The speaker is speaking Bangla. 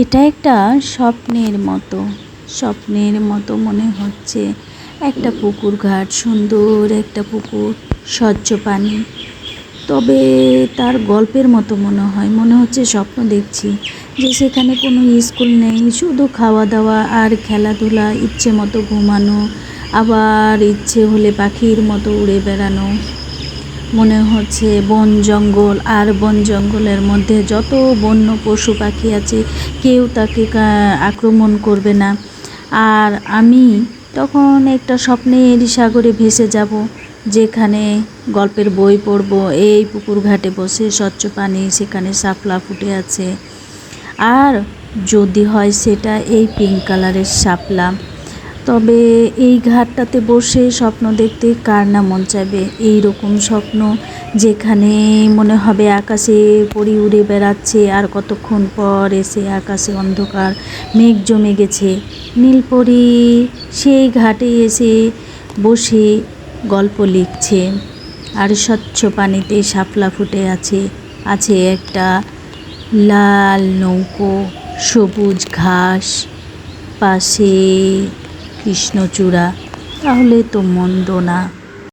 এটা একটা স্বপ্নের মতো মনে হচ্ছে। একটা পুকুর ঘাট, সুন্দর একটা পুকুর, স্বচ্ছ পানি। তবে তার গল্পের মতো মনে হচ্ছে স্বপ্ন দেখছি, যে সেখানে কোনো স্কুল নেই, শুধু খাওয়া দাওয়া আর খেলাধুলা, ইচ্ছে মতো ঘুমানো, আবার ইচ্ছে হলে পাখির মতো উড়ে বেড়ানো। মনে হচ্ছে বন জঙ্গল, আর বন জঙ্গলের মধ্যে যত বন্য পশু পাখি আছে কেউ তাকে আক্রমণ করবে না। আর আমি তখন একটা স্বপ্নের সাগরে ভেসে যাব, যেখানে গল্পের বই পড়ব, এই পুকুর ঘাটে বসে স্বচ্ছ পানি, সেখানে শাপলা ফুটে আছে। আর যদি হয় সেটা এই পিঙ্ক কালারের শাপলা, তবে এই ঘাটটাতে বসে স্বপ্ন দেখতে কার না মন চাইবে। এই রকম স্বপ্ন, যেখানে মনে হবে আকাশে পরি উড়ে বেড়াচ্ছে, আর কতক্ষণ পর এসে আকাশে অন্ধকার মেঘ জমে গেছে, নীলপরি সেই ঘাটে এসে বসে গল্প লিখছে। আর স্বচ্ছ পানিতে শাপলা ফুটে আছে একটা লাল নৌকো, সবুজ ঘাস, পাশে কৃষ্ণচূড়া। তাহলে তো মন্দ না।